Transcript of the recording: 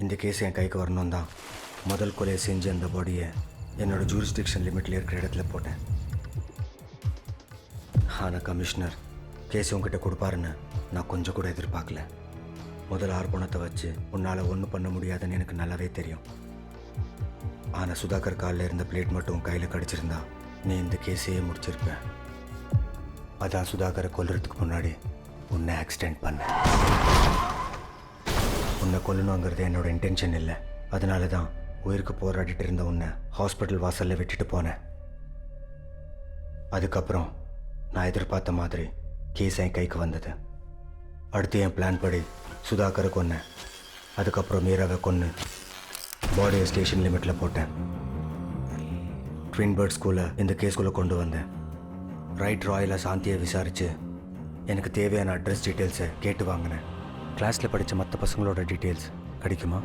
இந்த கேஸ் என் கைக்கு வரணும் தான் முதல் கொலையை செஞ்சு அந்த பாடியை என்னோடய ஜூரிஸ்டிக்ஷன் லிமிட்டில் இருக்கிற இடத்துல போட்டேன். ஆனால் கமிஷனர் கேஸ் உங்ககிட்ட கொடுப்பாருன்னு நான் கொஞ்சம் கூட எதிர்பார்க்கல. முதல் 6 பணத்தை வச்சு உன்னால் ஒன்றும் பண்ண முடியாதுன்னு எனக்கு நல்லாவே தெரியும். ஆனால் சுதாகர் காலில் இருந்த பிளேட் மட்டும் கையில் கடிச்சிருந்தா நீ இந்த கேஸையே முடிச்சிருப்ப. அதான் சுதாகரை கொல்றதுக்கு முன்னாடி உன்னை ஆக்சிடென்ட் பண்ண. உன்னை கொல்லணுங்கிறது என்னோட இன்டென்ஷன் இல்லை. அதனால தான் உயிருக்கு போராடிட்டு இருந்த உன்னை ஹாஸ்பிட்டல் வாசலில் விட்டுட்டு போனேன். அதுக்கப்புறம் நான் எதிர்பார்த்த மாதிரி கேஸ் என் கைக்கு வந்தது. அடுத்து என் பிளான் படி சுதாகரை கொன்னேன். அதுக்கப்புறம் மீராவை கொன்று பாடியை ஸ்டேஷன் லிமிட்டில் போட்டேன். ட்வின் பேர்ட் ஸ்கூலை இந்த கேஸ்குள்ளே கொண்டு வந்தேன். ரைட் ராயில் சாந்தியை விசாரித்து எனக்கு தேவையான அட்ரஸ் டீட்டெயில்ஸை கேட்டு வாங்கினேன். கிளாஸில் படித்த மற்ற பசங்களோட டீட்டெயில்ஸ் கிடைக்குமா?